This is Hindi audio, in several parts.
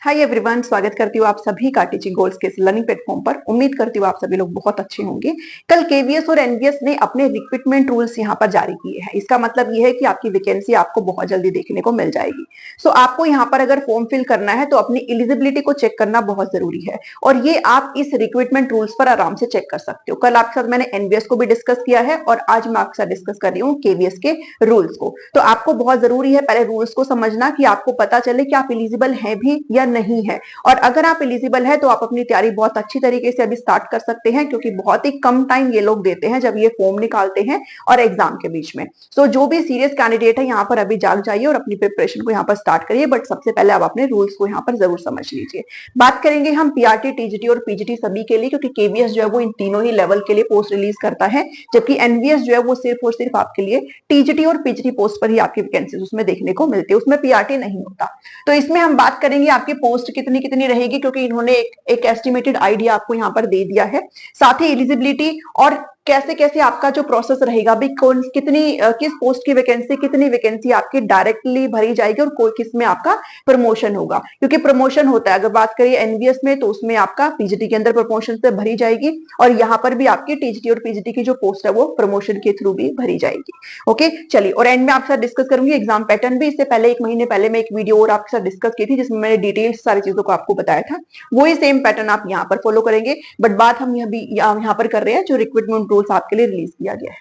हाय एवरीवन, स्वागत करती हूँ आप सभी का टीचिंग गोल्स के लर्निंग प्लेटफॉर्म पर। उम्मीद करती हूँ आप सभी लोग बहुत अच्छे होंगे। कल केवीएस और एनवीएस ने अपने रिक्रूटमेंट रूल्स यहाँ पर जारी किए हैं। इसका मतलब ये है कि आपकी वैकेंसी आपको बहुत जल्दी देखने को मिल जाएगी। सो आपको यहाँ पर अगर फॉर्म फिल करना है तो अपनी एलिजिबिलिटी को चेक करना बहुत जरूरी है और ये आप इस रिक्रूटमेंट रूल्स पर आराम से चेक कर सकते हो। कल आपके साथ मैंने एनवीएस को भी डिस्कस किया है और आज मैं आपके साथ डिस्कस कर रही हूँ केवीएस के रूल्स को। तो आपको बहुत जरूरी है पहले रूल्स को समझना कि आपको पता चले कि आप एलिजिबल हैं भी या नहीं है। और अगर आप एलिजिबल है तो आप अपनी तैयारी बहुत अच्छी तरीके से अभी स्टार्ट कर सकते हैं, क्योंकि बहुत ही कम टाइम ये लोग देते हैं जब ये फॉर्म निकालते हैं और एग्जाम के बीच में। सो जो भी सीरियस कैंडिडेट है यहाँ पर अभी जाग जाइए और अपनी प्रिपरेशन को यहाँ पर स्टार्ट करिए। बट सबसे पहले आप अपने रूल्स को यहाँ पर जरूर समझ लीजिए। बात करेंगे हम पीआरटी, टीजीटी और पीजीटी सभी के लिए, क्योंकि केवीएस जो है वो इन तीनों ही लेवल के लिए पोस्ट रिलीज करता है, जबकि एनवीएस जो है वो सिर्फ और सिर्फ आपके लिए टीजीटी और पीजीटी पोस्ट पर ही आपकी वैकेंसीज उसमें देखने को मिलती है, उसमें पीआरटी नहीं होता। तो इसमें हम बात करेंगे आपकी पोस्ट कितनी कितनी रहेगी, क्योंकि इन्होंने एक एस्टिमेटेड आइडिया आपको यहाँ पर दे दिया है। साथ ही एलिजिबिलिटी और कैसे कैसे आपका जो प्रोसेस रहेगा भी, कौन कितनी किस पोस्ट की वैकेंसी, कितनी वैकेंसी आपकी डायरेक्टली भरी जाएगी और कोई किस में आपका प्रमोशन होगा, क्योंकि प्रमोशन होता है। अगर बात करिए एनवीएस में तो उसमें आपका पीजीटी के अंदर प्रमोशन से भरी जाएगी और यहाँ पर भी आपकी टीजीटी और पीजीटी की जो पोस्ट है वो प्रमोशन के थ्रू भी भरी जाएगी। ओके चलिए, और एंड में आपके साथ डिस्कस करूंगी एग्जाम पैटर्न भी। इससे पहले 1 महीने पहले मैं एक वीडियो और आपके साथ डिस्कस की थी जिसमें मैंने डिटेल सारी चीजों को आपको बताया था। वही सेम पैटर्न आप यहाँ पर फॉलो करेंगे, बट बात हम यहाँ पर कर रहे हैं जो रिक्रूटमेंट रूल्स आपके लिए रिलीज किया गया है।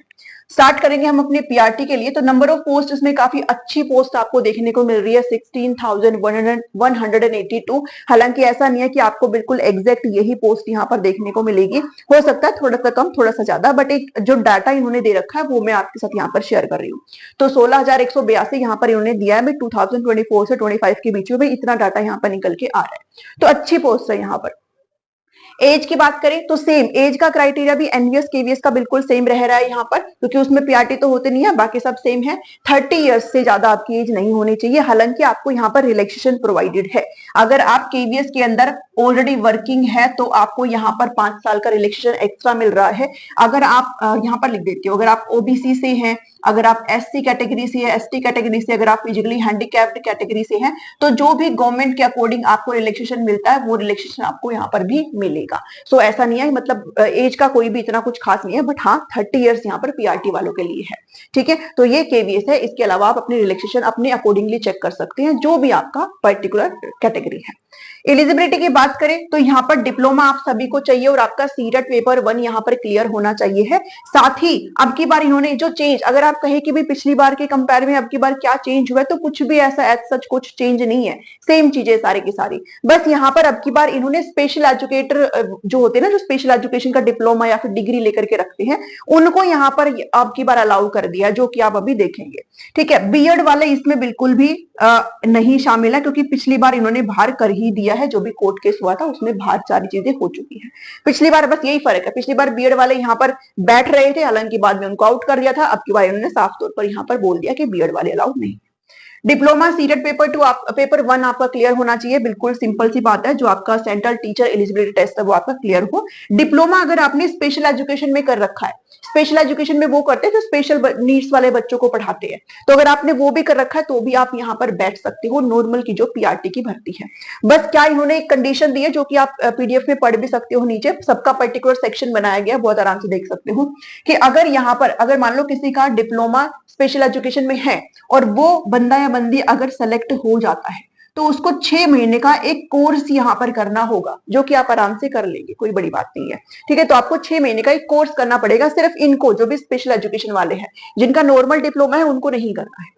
स्टार्ट करेंगे हम अपने पीआरटी के लिए। तो नंबर ऑफ पोस्ट इसमें काफी अच्छी पोस्ट आपको देखने को मिल रही है, 16,182। हालांकि ऐसा नहीं है कि आपको बिल्कुल एग्जैक्ट यही पोस्ट यहाँ पर देखने को मिलेगी, हो सकता है थोड़ा सा कम थोड़ा सा ज्यादा, बट एक जो डाटा इन्होंने दे रखा है वो मैं आपके साथ यहाँ पर शेयर कर रही हूँ। तो 16,182 यहाँ पर इन्होंने दिया है। 2024 से 25 के बीच में इतना डाटा यहाँ पर निकल के आ रहा है, तो अच्छी पोस्ट है यहाँ पर। एज की बात करें तो सेम एज का क्राइटेरिया भी एनवीएस केवीएस का बिल्कुल सेम रह रहा है यहाँ पर, क्योंकि उसमें पीआरटी तो होते नहीं है, बाकी सब सेम है। 30 इयर्स से ज्यादा आपकी एज नहीं होनी चाहिए। हालांकि आपको यहाँ पर रिलैक्सेशन प्रोवाइडेड है। अगर आप केवीएस के अंदर ऑलरेडी वर्किंग है तो आपको यहाँ पर 5 साल का रिलैक्सेशन एक्स्ट्रा मिल रहा है। अगर आप यहाँ पर लिख देती हो, अगर आप ओबीसी से हैं, अगर आप एससी कैटेगरी से है, एसटी कैटेगरी से, अगर आप फिजिकली हैंडीकैप्ड कैटेगरी से हैं, तो जो भी गवर्नमेंट के अकॉर्डिंग आपको रिलैक्सेशन मिलता है वो रिलैक्सेशन आपको यहाँ पर भी मिलेगा। सो ऐसा नहीं है, मतलब एज का कोई भी इतना कुछ खास नहीं है, बट हाँ 30 इयर्स यहाँ पर पीआरटी वालों के लिए है। ठीक है, तो ये केवीएस है। इसके अलावा आप अपनी रिलैक्सेशन अपने अकॉर्डिंगली चेक कर सकते हैं, जो भी आपका पर्टिकुलर कैटेगरी है। एलिजिबिलिटी की बात करें तो यहाँ पर डिप्लोमा आप सभी को चाहिए और आपका सीटेट पेपर 1 यहाँ पर क्लियर होना चाहिए है। साथ ही अब की बार इन्होंने जो चेंज, अगर आप कहें कि भी पिछली बार के कंपेयर में अब की बार क्या चेंज हुआ है, तो कुछ भी ऐसा एज सच कुछ चेंज नहीं है, सेम चीजें सारी की सारी। बस यहाँ पर अब की बार इन्होंने स्पेशल एजुकेटर जो होते हैं ना, जो स्पेशल एजुकेशन का डिप्लोमा या फिर डिग्री लेकर के रखते हैं, उनको यहाँ पर अब की बार अलाउ कर दिया, जो कि आप अभी देखेंगे। ठीक है, बीएड वाले इसमें बिल्कुल भी नहीं शामिल है, क्योंकि पिछली बार इन्होंने बाहर कर ही दिया है। जो भी कोर्ट केस हुआ था उसमें बाहर सारी चीजें हो चुकी है पिछली बार। बस यही फर्क है, पिछली बार बीएड वाले यहाँ पर बैठ रहे थे, हालांकि बाद में उनको आउट कर दिया था। अब की बार इन्होंने साफ तौर पर यहाँ पर बोल दिया कि बीएड वाले अलाउड नहीं। डिप्लोमा सीटेट पेपर 2 पेपर 1 आपका क्लियर होना चाहिए। बिल्कुल सिंपल सी बात है, जो आपका सेंट्रल टीचर एलिजिबिलिटी टेस्ट है वो आपका क्लियर हो। डिप्लोमा अगर आपने स्पेशल एजुकेशन में कर रखा है, स्पेशल एजुकेशन में वो करते हैं जो स्पेशल नीड्स वाले बच्चों को पढ़ाते हैं, तो अगर आपने वो भी कर रखा है तो भी आप यहाँ पर बैठ सकते हो नॉर्मल की जो पीआरटी की भर्ती है। बस क्या इन्होंने एक कंडीशन दी है, जो कि आप पीडीएफ में पढ़ भी सकते हो, नीचे सबका पर्टिकुलर सेक्शन बनाया गया, बहुत आराम से देख सकते हो कि अगर यहाँ पर अगर मान लो किसी का डिप्लोमा स्पेशल एजुकेशन में है और वो बंदा या बंदी अगर सेलेक्ट हो जाता है, तो उसको 6 महीने का एक कोर्स यहाँ पर करना होगा, जो कि आप आराम से कर लेंगे, कोई बड़ी बात नहीं है। ठीक है, तो आपको 6 महीने का एक कोर्स करना पड़ेगा। सिर्फ इनको जो भी स्पेशल एजुकेशन वाले हैं, जिनका नॉर्मल डिप्लोमा है, उनको नहीं करना है।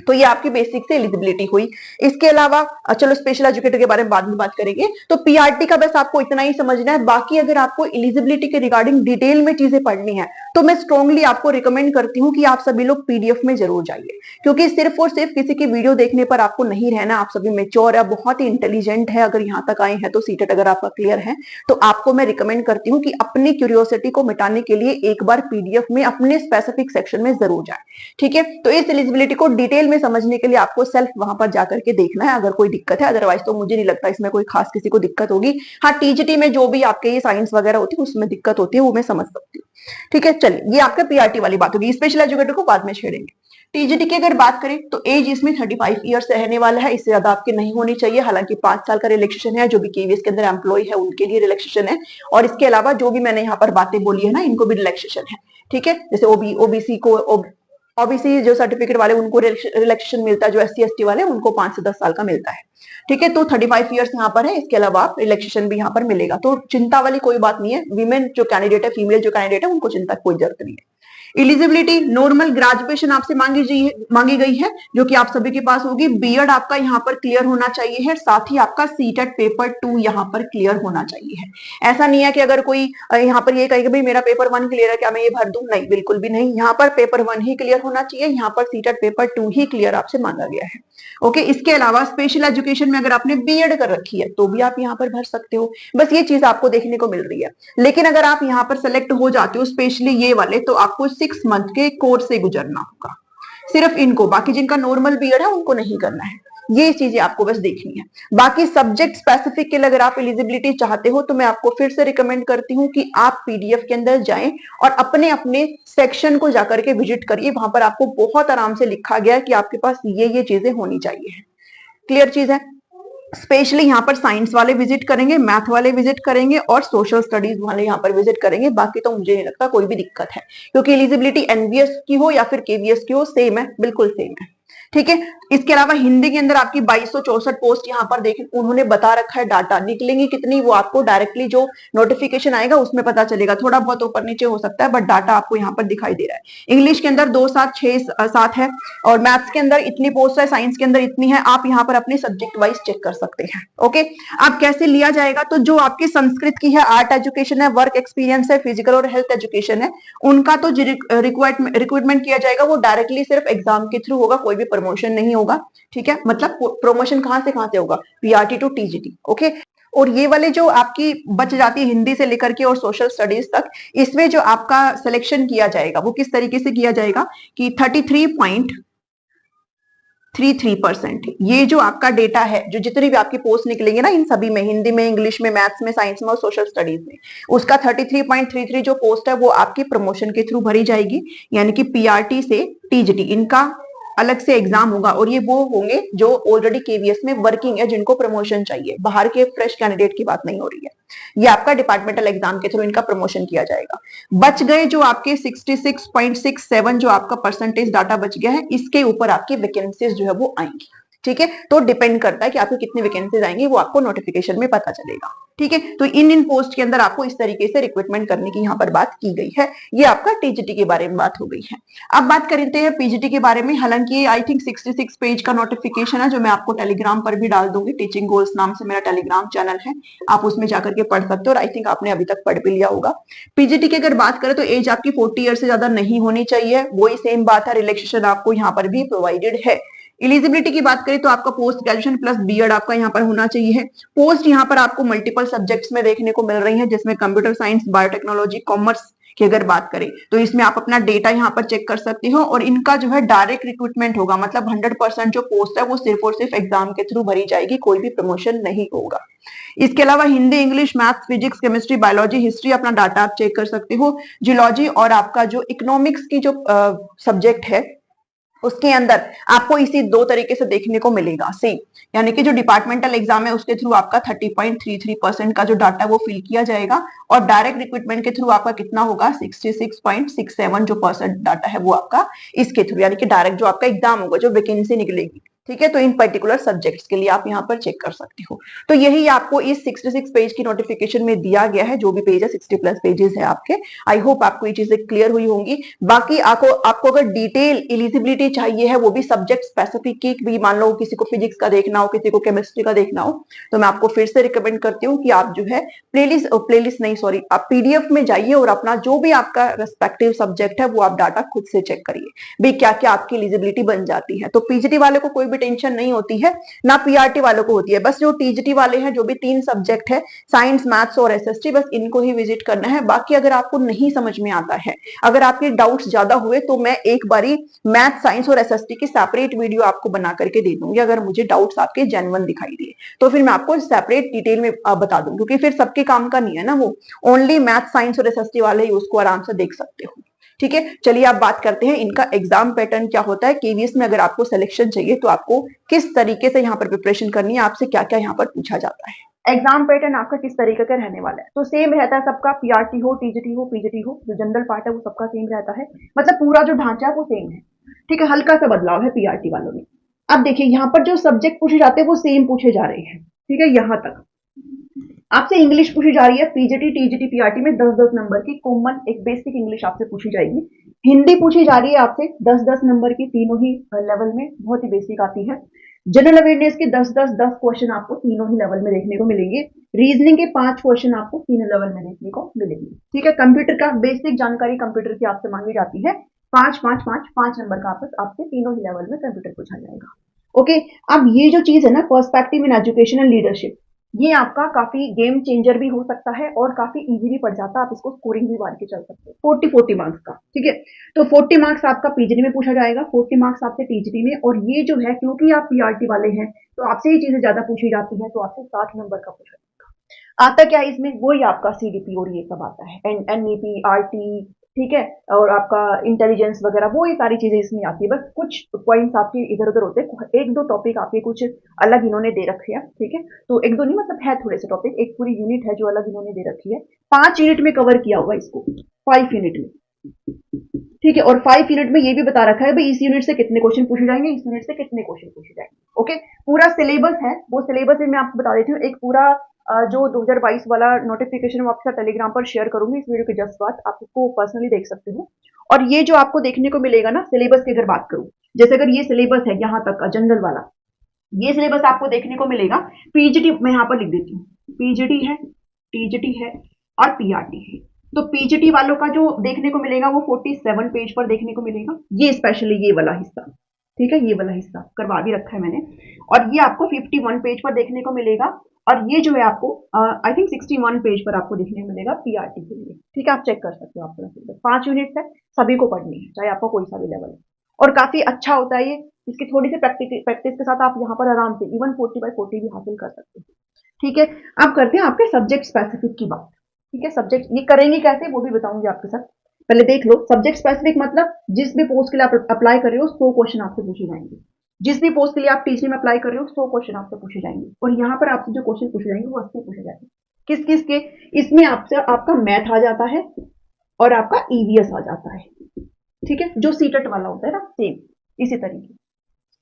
तो ये आपकी बेसिक से एलिजिबिलिटी हुई। इसके अलावा चलो स्पेशल एजुकेटर के बारे में बाद में बात करेंगे। तो पीआरटी का बस आपको इतना ही समझना है। बाकी अगर आपको एलिजिबिलिटी के रिगार्डिंग डिटेल में चीजें पढ़नी है तो मैं स्ट्रांगली आपको रिकमेंड करती हूँ कि आप सभी लोग पीडीएफ में जरूर जाइए, क्योंकि सिर्फ और सिर्फ किसी की वीडियो देखने पर आपको नहीं रहना। आप सभी मेच्योर है, बहुत ही इंटेलिजेंट है, अगर यहाँ तक आए हैं तो सीटेट अगर आपका क्लियर है तो आपको मैं रिकमेंड करती हूँ कि अपनी क्यूरियोसिटी को मिटाने के लिए एक बार पीडीएफ में अपने स्पेसिफिक सेक्शन में जरूर जाए। ठीक है, तो इस एलिजिबिलिटी को डिटेल में समझने के लिए आपको सेल्फ वहां पर जाकर के देखना है अगर कोई दिक्कत है, अदरवाइज तो मुझे नहीं लगता इसमें कोई खास किसी को दिक्कत होगी। हाँ, टीजीटी में जो भी आपके ये साइंस वगैरह होती है उसमें दिक्कत होती है, वो मैं समझ सकती हूँ। ठीक है, चलिए ये आपका पीआरटी वाली बात होगी, स्पेशल एजुकेटर को बाद में छेड़ेंगे। टीजीटी की अगर बात करें तो एज इसमें 35 ईयर्स रहने वाला है, इससे ज्यादा आपके नहीं होनी चाहिए। हालांकि 5 साल का रिलैक्सेशन है, जो भी केवीएस के अंदर एम्प्लॉय है उनके लिए रिलैक्सेशन है, और इसके अलावा जो भी मैंने यहाँ पर बातें बोली है ना, इनको भी रिलैक्सेशन है। ठीक है, जैसे ओबीसी को ओबीसी जो सर्टिफिकेट वाले उनको रिलैक्सेशन मिलता है, जो एससी एसटी वाले उनको 5 से 10 साल का मिलता है। ठीक है, तो 35 ईयर्स यहाँ पर है, इसके अलावा रिलैक्सेशन भी यहाँ पर मिलेगा, तो चिंता वाली कोई बात नहीं है। वीमेन जो कैंडिडेट है, फीमेल जो कैंडिडेट है, उनको चिंता की कोई जरूरत नहीं है। एलिजिबिलिटी नॉर्मल ग्रेजुएशन आपसे मांगी गई है, जो कि आप सभी के पास होगी। बीएड आपका यहाँ पर क्लियर होना चाहिए है, साथ ही आपका सीटेट पेपर 2 यहाँ पर क्लियर होना चाहिए है। ऐसा नहीं है कि अगर कोई यहाँ पर ये कहेगा भाई मेरा पेपर 1 क्लियर है, क्या मैं ये भर दूं? नहीं, बिल्कुल भी नहीं। यहाँ पर पेपर 1 ही क्लियर होना चाहिए, यहाँ पर सीटेट पेपर 2 ही क्लियर आपसे मांगा गया है। ओके, इसके अलावा स्पेशल एजुकेशन में अगर आपने बीएड कर रखी है तो भी आप यहाँ पर भर सकते हो, बस ये चीज आपको देखने को मिल रही है। लेकिन अगर आप यहाँ पर सेलेक्ट हो जाते हो स्पेशली ये वाले, तो आपको 6 मंथ के कोर्स से गुजरना होगा, सिर्फ इनको। बाकी जिनका नॉर्मल बीएड है उनको नहीं करना है, ये चीजें आपको बस देखनी है। बाकी सब्जेक्ट स्पेसिफिक के लिए अगर आप एलिजिबिलिटी चाहते हो तो मैं आपको फिर से रिकमेंड करती हूँ कि आप पीडीएफ के अंदर जाएं और अपने अपने सेक्शन को जाकर के विजिट करिए। वहां पर आपको बहुत आराम से लिखा गया है कि आपके पास ये चीजें होनी चाहिए। क्लियर चीज है? स्पेशली यहाँ पर साइंस वाले विजिट करेंगे, मैथ वाले विजिट करेंगे और सोशल स्टडीज वाले यहाँ पर विजिट करेंगे। बाकी तो मुझे नहीं लगता कोई भी दिक्कत है, क्योंकि एलिजिबिलिटी एनवीएस की हो या फिर केवीएस की हो, सेम है, बिल्कुल सेम है। ठीक है, इसके अलावा हिंदी के अंदर आपकी 2264 पोस्ट यहाँ पर देखें, उन्होंने बता रखा है। डाटा निकलेंगी कितनी वो आपको डायरेक्टली जो नोटिफिकेशन आएगा उसमें पता चलेगा, थोड़ा बहुत ऊपर नीचे हो सकता है, बट डाटा आपको यहाँ पर दिखाई दे रहा है। इंग्लिश के अंदर 2767 है, और मैथ्स के अंदर इतनी पोस्ट है, साइंस के अंदर इतनी है। आप यहाँ पर अपने सब्जेक्ट वाइज चेक कर सकते हैं। ओके, अब कैसे लिया जाएगा? तो जो आपकी संस्कृत की है, आर्ट एजुकेशन है, वर्क एक्सपीरियंस है, फिजिकल और हेल्थ एजुकेशन है, उनका तो रिक्रूटमेंट किया जाएगा वो डायरेक्टली सिर्फ एग्जाम के थ्रू होगा, कोई भी प्रमोशन नहीं होगा। ठीक है, मतलब प्रमोशन कहां से होगा? PRT to TGT. ओके, और ये वाले जो आपकी बच जाती है हिंदी से लेकर के और सोशल स्टडीज तक, इसमें जो आपका सिलेक्शन किया जाएगा वो किस तरीके से किया जाएगा कि 33.33% ये जो आपका डेटा है, जो जितनी भी आपकी पोस्ट निकलेंगे ना, इन सभी में, हिंदी में, इंग्लिश में, मैथ्स में, साइंस में और सोशल स्टडीज में, उसका 33.33 जो पोस्ट है वो आपकी प्रमोशन के थ्रू भरी जाएगी, यानी कि पीआरटी से टीजीटी, इनका अलग से एग्जाम होगा। और ये वो होंगे जो ऑलरेडी केवीएस में वर्किंग है, जिनको प्रमोशन चाहिए, बाहर के फ्रेश कैंडिडेट की बात नहीं हो रही है। ये आपका डिपार्टमेंटल एग्जाम के थ्रू इनका प्रमोशन किया जाएगा। बच गए जो आपके 66.67 जो आपका परसेंटेज डाटा बच गया है, इसके ऊपर आपकी वैकेंसीज जो है वो आएंगी। ठीक है, तो डिपेंड करता है कि आपको कितनी वैकेंसीज आएंगी, वो आपको नोटिफिकेशन में पता चलेगा। ठीक है, तो इन पोस्ट के अंदर आपको इस तरीके से रिक्रूटमेंट करने की यहाँ पर बात की गई है। ये आपका टीजीटी के बारे में बात हो गई है। अब बात करते हैं पीजीटी के बारे में। हालांकि आई थिंक 66 पेज का नोटिफिकेशन है, जो मैं आपको टेलीग्राम पर भी डाल दूंगी। टीचिंग गोल्स नाम से मेरा टेलीग्राम चैनल है, आप उसमें जाकर के पढ़ सकते हो, और आई थिंक आपने अभी तक पढ़ भी लिया होगा। पीजीटी की अगर बात करें तो एज आपकी 40 ईयर से ज्यादा नहीं होनी चाहिए, वही सेम बात है। रिलैक्सेशन आपको यहाँ पर भी प्रोवाइडेड है। एलिजिबिलिटी की बात करें तो आपका पोस्ट ग्रेजुएशन प्लस बीएड आपका यहाँ पर होना चाहिए। पोस्ट यहाँ पर आपको मल्टीपल सब्जेक्ट्स में देखने को मिल रही है, जिसमें कंप्यूटर साइंस, बायोटेक्नोलॉजी, कॉमर्स की अगर बात करें तो इसमें आप अपना डेटा यहाँ पर चेक कर सकते हो। और इनका जो है डायरेक्ट रिक्रूटमेंट होगा, मतलब 100% जो पोस्ट है वो सिर्फ और सिर्फ एग्जाम के थ्रू भरी जाएगी, कोई भी प्रमोशन नहीं होगा। इसके अलावा Hindi, English, maths, physics, chemistry, biology, history अपना डाटा आप चेक कर सकते हो। जियोलॉजी और आपका जो इकोनॉमिक्स की जो सब्जेक्ट है उसके अंदर आपको इसी 2 तरीके से देखने को मिलेगा, सेम। यानी कि जो डिपार्टमेंटल एग्जाम है उसके थ्रू आपका 30.33% का जो डाटा वो फिल किया जाएगा, और डायरेक्ट रिक्रूटमेंट के थ्रू आपका कितना होगा? 66.67 जो परसेंट डाटा है वो आपका इसके थ्रू, यानी कि डायरेक्ट जो आपका एग्जाम होगा, जो वैकेंसी निकलेगी। ठीक है, तो इन पर्टिकुलर सब्जेक्ट्स के लिए आप यहाँ पर चेक कर सकते हो। तो यही आपको इस 66 पेज की नोटिफिकेशन में दिया गया है, जो भी पेज है 60+ पेजेस है आपके। आई होप आपको ये चीजें क्लियर हुई होंगी। बाकी आपको अगर डिटेल एलिजिबिलिटी चाहिए है, वो भी सब्जेक्ट स्पेसिफिक की, भी मान लो किसी को फिजिक्स का देखना हो, किसी को केमिस्ट्री का देखना हो, तो मैं आपको फिर से रिकमेंड करती हूँ कि आप जो है आप पीडीएफ में जाइए और अपना जो भी आपका रेस्पेक्टिव सब्जेक्ट है वो आप डाटा खुद से चेक करिए, भाई क्या क्या आपकी एलिजिबिलिटी बन जाती है। तो पीजीटी वाले को कोई भी टेंशन नहीं होती है, ना पीआरटी वालों को होती है। बस जो टीजीटी वाले हैं, जो भी 3 सब्जेक्ट है, साइंस, मैथ्स और एसएसटी, बस इनको ही विजिट करना है। बाकी अगर आपको नहीं समझ में आता है, अगर आपके डाउट्स ज्यादा हुए, तो मैं एक बारी मैथ, साइंस और एसएसटी की सेपरेट वीडियो आपको बना करके दे दूंगी। अगर मुझे डाउट्स आपके जेन्युइन दिखाई दिए तो फिर मैं आपको सेपरेट डिटेल में बता दूं, क्योंकि फिर सबके काम का नहीं है ना वो, ओनली मैथ, साइंस और एसएसटी वाले ही उसको आराम से देख सकते हो। ठीक है, चलिए आप बात करते हैं इनका एग्जाम पैटर्न क्या होता है। केवीएस में अगर आपको सिलेक्शन चाहिए तो आपको किस तरीके से यहाँ पर प्रिपरेशन करनी है, आपसे क्या क्या यहाँ पर पूछा जाता है। एग्जाम पैटर्न आपका किस तरीके का रहने वाला है, तो सेम रहता है सबका, पीआरटी हो, टीजीटी हो, पीजीटी हो, जो जनरल पार्ट है वो सबका सेम रहता है, मतलब पूरा जो ढांचा है वो सेम है। ठीक है, हल्का सा बदलाव है पीआरटी वालों में। अब देखिए यहाँ पर जो सब्जेक्ट पूछे जाते हैं वो सेम पूछे जा रहे हैं। ठीक है, यहाँ तक आपसे इंग्लिश पूछी जा रही है, पीजीटी, टीजीटी, पीआरटी में 10-10 नंबर की कॉमन एक बेसिक इंग्लिश आपसे पूछी जाएगी। हिंदी पूछी जा रही है आपसे 10-10 नंबर की, तीनों ही लेवल में, बहुत ही बेसिक आती है। जनरल अवेयरनेस के 10-10-10 क्वेश्चन आपको तीनों ही लेवल में देखने को मिलेंगे। रीजनिंग के 5 क्वेश्चन आपको तीनों लेवल में देखने को मिलेंगे। ठीक है, कंप्यूटर का बेसिक जानकारी कंप्यूटर की आपसे मांगी जाती है, 5 नंबर का आपसे तीनों ही लेवल में कंप्यूटर पूछा जाएगा। ओके, अब ये जो चीज है ना, perspective in education and leadership, ये आपका काफी गेम चेंजर भी हो सकता है और काफी इजी भी पड़ जाता है। आप इसको स्कोरिंग भी मार के चल सकते हो, 40 मार्क्स का। ठीक है, तो 40 मार्क्स आपका पीजीटी में पूछा जाएगा, 40 मार्क्स आपसे टीजीटी में, और ये जो है क्योंकि आप पीआरटी वाले हैं तो आपसे ये चीजें ज्यादा पूछी जाती है, तो आपसे 60 नंबर का पूछा जाएगा। आता क्या है इसमें, वही आपका सीडीपी और ये सब आता है, एनईपी, आरटी, ठीक है, और आपका इंटेलिजेंस वगैरह, वो ये सारी चीजें इसमें आती है। बस कुछ पॉइंट्स आपके इधर उधर होते हैं, 1-2 टॉपिक आपके कुछ अलग इन्होंने दे रखे हैं। ठीक है, तो 1-2 नहीं, मतलब है थोड़े से टॉपिक, एक पूरी यूनिट है जो अलग इन्होंने दे रखी है। 5 यूनिट में कवर किया हुआ इसको, 5 यूनिट में। ठीक है, और 5 यूनिट में ये भी बता रखा है भाई इस यूनिट से कितने क्वेश्चन पूछे जाएंगे, इस यूनिट से कितने क्वेश्चन पूछे जाएंगे। ओके, पूरा सिलेबस है, वो सिलेबस में मैं आपको बता देती हूँ। एक पूरा जो 2022 वाला नोटिफिकेशन मैं आपके साथ टेलीग्राम पर शेयर करूंगी इस वीडियो के जस्ट बाद, आप उसको पर्सनली देख सकते हो। और ये जो आपको देखने को मिलेगा ना, सिलेबस की अगर बात करूं, जैसे अगर ये सिलेबस है यहाँ तक का जनरल वाला, ये सिलेबस आपको देखने को मिलेगा। पीजीटी मैं यहाँ पर लिख देती हूँ, पीजीटी है, टीजीटी है और पीआरटी है। तो पीजीटी वालों का जो देखने को मिलेगा वो 47 पेज पर देखने को मिलेगा, ये स्पेशली ये वाला हिस्सा। ठीक है, ये वाला हिस्सा करवा भी रखा है मैंने, और ये आपको 51 पेज पर देखने को मिलेगा, और ये जो है आपको आई थिंक 61 पेज पर आपको देखने को मिलेगा पीआरटी के लिए। ठीक है, आप चेक कर सकते हो, आपको 5 यूनिट है, सभी को पढ़नी है, चाहे आपका कोई सा भी लेवल है, और काफी अच्छा होता है ये। इसकी थोड़ी सी प्रैक्टिस के साथ आप यहाँ पर आराम से इवन 40/40 भी हासिल कर सकते हैं। ठीक है, अब करते हैं आपके सब्जेक्ट स्पेसिफिक की बात। ठीक है, सब्जेक्ट ये करेंगे कैसे वो भी बताऊंगी आपके साथ, पहले देख लो। सब्जेक्ट स्पेसिफिक मतलब जिस भी पोस्ट के लिए आप अप्लाई कर रहे हो 100 क्वेश्चन आपसे पूछे जाएंगे, जिस भी पोस्ट के लिए आप टीचिंग में अप्लाई कर रहे हो 100 क्वेश्चन आपसे पूछे जाएंगे, और यहाँ पर आपसे जो क्वेश्चन पूछे जाएंगे वो 80 पूछे जाएंगे। किस किस के, इसमें आपसे आपका मैथ आ जाता है और आपका ईवीएस आ जाता है। ठीक है, जो सीटेट वाला होता है ना, सेम इसी तरीके,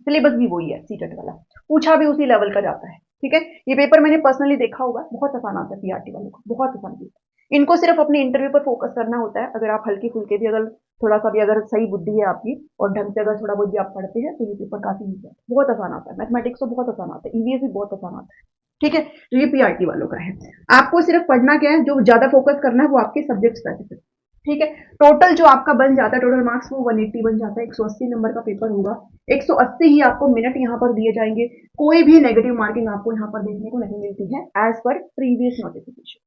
सिलेबस भी वही है, सीटेट वाला, पूछा भी उसी लेवल का जाता है। ठीक है, ये पेपर मैंने पर्सनली देखा होगा, बहुत आसान आता है पीआरटी वालों को, बहुत आसान है। इनको सिर्फ अपने इंटरव्यू पर फोकस करना होता है। अगर आप हल्की फुल्के भी, अगर थोड़ा सा भी अगर सही बुद्धि है आपकी और ढंग से अगर थोड़ा बहुत भी आप पढ़ते हैं तो ये पेपर काफी ईजी है, बहुत आसान आता है। मैथमेटिक्स तो बहुत आसान आता है, ईवीएस भी बहुत आसान आता है। ठीक है, तो ये पीआरटी वालों का है। आपको सिर्फ पढ़ना क्या है, जो ज्यादा फोकस करना है वो आपके सब्जेक्ट स्पेसिफिक। ठीक है, टोटल जो आपका बन जाता है, टोटल मार्क्स वो 180 बन जाता है, 180 नंबर का पेपर होगा। 180 ही आपको मिनट यहाँ पर दिए जाएंगे, कोई भी नेगेटिव मार्किंग आपको यहाँ पर देखने को नहीं मिलती है एज पर प्रीवियस नोटिफिकेशन।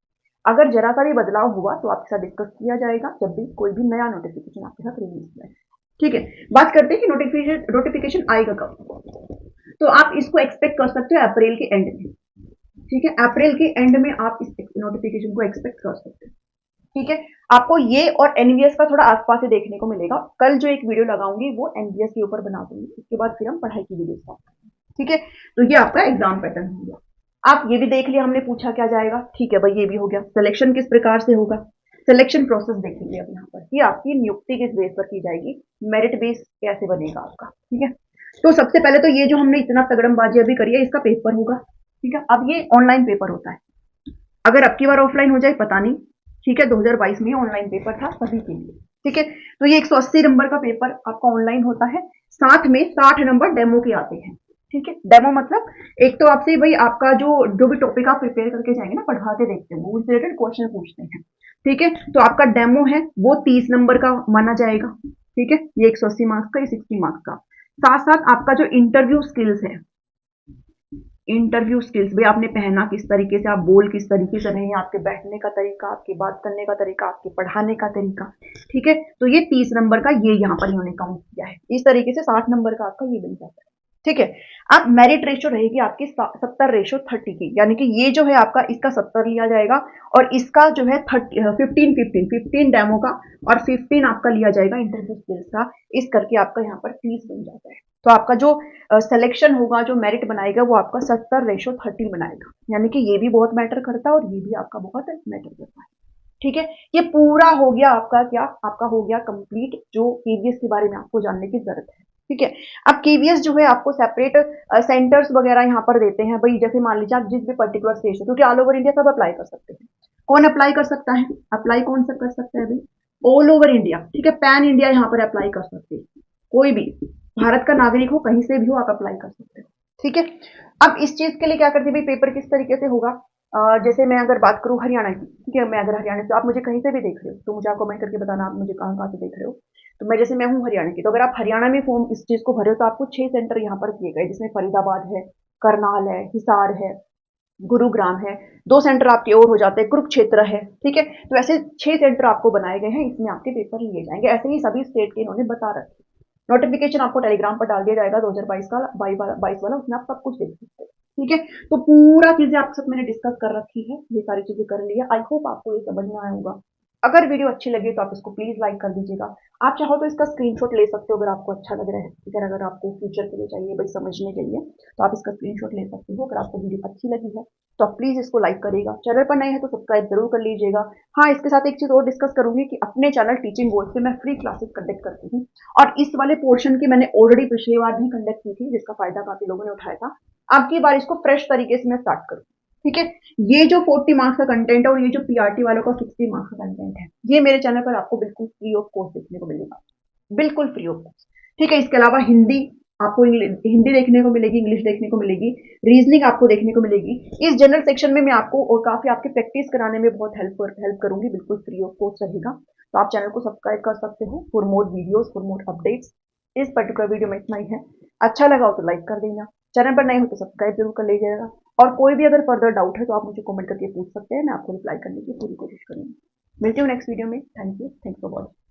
अगर जरा सा भी बदलाव हुआ तो आपके साथ डिस्कस किया जाएगा जब भी कोई भी नया नोटिफिकेशन आपके साथ रिलीज हुआ है। ठीक है, बात करते हैं कि नोटिफिकेशन आएगा कब, तो आप इसको एक्सपेक्ट कर सकते हो अप्रैल के एंड में। ठीक है, अप्रैल के एंड में आप इस नोटिफिकेशन को एक्सपेक्ट कर सकते हो। ठीक है, आपको ये और एनवीएस का थोड़ा आसपास से देखने को मिलेगा। कल जो एक वीडियो लगाऊंगी वो एनवीएस के ऊपर बना दूंगी, उसके बाद फिर हम पढ़ाई की वीडियो स्टार्ट करेंगे। ठीक है, तो ये आपका एग्जाम पैटर्न हो गया। आप ये भी देख लिया हमने पूछा क्या जाएगा। ठीक है भाई, ये भी हो गया। सिलेक्शन किस प्रकार से होगा, सिलेक्शन प्रोसेस देखेंगे अब यहाँ पर, ये आपकी नियुक्ति किस बेस पर की जाएगी, मेरिट बेस कैसे बनेगा आपका। ठीक है, तो सबसे पहले तो ये जो हमने इतना तगड़मबाजी अभी करी है, इसका पेपर होगा। ठीक है, अब ये ऑनलाइन पेपर होता है, अगर अब की बार ऑफलाइन हो जाए पता नहीं। ठीक है, 2022 में ऑनलाइन पेपर था सभी के लिए। ठीक है, तो ये 180 नंबर का पेपर आपका ऑनलाइन होता है, साथ में 60 नंबर डेमो के आते हैं। ठीक है, डेमो मतलब एक तो आपसे भाई आपका जो भी टॉपिक आप प्रिपेयर करके जाएंगे ना, पढ़ा के देखते हैं, वो रिलेटेड क्वेश्चन पूछते हैं। ठीक है, तो आपका डेमो है वो 30 नंबर का माना जाएगा। ठीक है, ये 180 मार्क्स का, ये 60 मार्क्स का। साथ साथ आपका जो इंटरव्यू स्किल्स है, इंटरव्यू स्किल्स भी, आपने पहना किस तरीके से, आप बोल किस तरीके से रहे हैं, आपके बैठने का तरीका, आपकी बात करने का तरीका, आपके पढ़ाने का तरीका, ठीक है। तो ये 30 नंबर का ये यहाँ पर इन्होंने काउंट किया है। इस तरीके से 60 नंबर का आपका ये बन जाता है, ठीक है। अब मेरिट रेशो रहेगी आपकी 70:30 की, यानी कि ये जो है आपका, इसका 70 लिया जाएगा और इसका जो है 15 डेमो का और 15 आपका लिया जाएगा इंटरव्यू स्किल्स का। इस करके आपका यहाँ पर 30 बन जाता है। तो आपका जो सिलेक्शन होगा, जो मेरिट बनाएगा, वो आपका 70:30 बनाएगा, यानी कि ये भी बहुत मैटर करता है और ये भी आपका बहुत मैटर करता है, ठीक है। ये पूरा हो गया आपका, क्या आपका हो गया कंप्लीट, जो केवीएस के बारे में आपको जानने की जरूरत है, ठीक है। अब केवीएस जो है आपको सेपरेट सेंटर्स वगैरह यहाँ पर देते हैं भाई, जैसे मान लीजिए आप जिस भी पर्टिकुलर स्टेट से, क्योंकि ऑल ओवर इंडिया सब अप्लाई कर सकते हैं। कौन अप्लाई कर सकता है, अप्लाई कौन सा कर सकता है भाई, ऑल ओवर इंडिया, ठीक है। पैन इंडिया यहाँ पर अप्लाई कर सकते हैं, कोई भी भारत का नागरिक हो, कहीं से भी हो, आप अप्लाई कर सकते हो, ठीक है। अब इस चीज के लिए क्या करते हैं भाई, पेपर किस तरीके से होगा, जैसे मैं अगर बात करूं हरियाणा की, ठीक है, मैं अगर हरियाणा से, आप मुझे कहीं से भी देख रहे हो तो मुझे आप कमेंट करके बताना आप मुझे कहाँ कहाँ से देख रहे हो। तो मैं, जैसे मैं हूँ हरियाणा की, तो अगर आप हरियाणा में फॉर्म इस चीज को भरे हो तो आपको 6 सेंटर यहाँ पर किए गए, जिसमें फरीदाबाद है, करनाल है, हिसार है, गुरुग्राम है। 2 सेंटर आपके और हो जाते हैं, कुरुक्षेत्र है, ठीक है। तो ऐसे 6 सेंटर आपको बनाए गए हैं, इसमें आपके पेपर लिए जाएंगे। ऐसे ही सभी स्टेट के इन्होंने बता रखे। नोटिफिकेशन आपको टेलीग्राम पर डाल दिया जाएगा 2022 का, 22 वाला, उसमें आप सब कुछ देख सकते हैं, ठीक है। तो पूरा चीजें आपके साथ मैंने डिस्कस कर रखी है, ये सारी चीजें कर ली है। आई होप आपको ये समझ में आया होगा। अगर वीडियो अच्छी लगी तो आप इसको प्लीज लाइक कर दीजिएगा। आप चाहो तो इसका स्क्रीनशॉट ले सकते हो, अगर आपको अच्छा लग रहा है, ठीक है। अगर आपको फ्यूचर के लिए चाहिए भाई, समझने के लिए, तो आप इसका स्क्रीनशॉट ले सकते हो। अगर आपको वीडियो अच्छी लगी है तो आप प्लीज इसको लाइक करिएगा। चैनल पर नए हैं तो सब्सक्राइब जरूर कर लीजिएगा। हाँ, इसके साथ एक चीज और डिस्कस करूंगी कि अपने चैनल टीचिंग गोल्ड से मैं फ्री क्लासेस कंडक्ट करती हूँ, और इस वाले पोर्शन की मैंने ऑलरेडी पिछली बार भी कंडक्ट की थी, जिसका फायदा काफी लोगों ने उठाया था। अब की बार इसको फ्रेश तरीके से मैं स्टार्ट करूँ, ठीक है। ये जो 40 मार्क्स का कंटेंट है और ये जो पीआरटी वालों का 60 मार्क्स का कंटेंट है, ये मेरे चैनल पर आपको बिल्कुल फ्री ऑफ कॉस्ट देखने को मिलेगा, बिल्कुल फ्री ऑफ कॉस्ट, ठीक है। इसके अलावा हिंदी आपको, हिंदी देखने को मिलेगी, इंग्लिश देखने को मिलेगी, रीजनिंग आपको देखने को मिलेगी। इस जनरल सेक्शन में मैं आपको और काफी आपकी प्रैक्टिस कराने में बहुत हेल्प करूंगी, बिल्कुल फ्री ऑफ कॉस्ट रहेगा। तो आप चैनल को सब्सक्राइब कर सकते हो for more videos, for more updates. इस पर्टिकुलर वीडियो में इतना ही है। अच्छा लगा हो तो लाइक कर देना, चैनल पर नए हो तो सब्सक्राइब जरूर कर लीजिएगा। और कोई भी अगर फर्दर डाउट है तो आप मुझे कमेंट करके पूछ सकते हैं, मैं आपको रिप्लाई करने की पूरी कोशिश करूंगी। मिलती हूँ नेक्स्ट वीडियो में। Thank you for watching.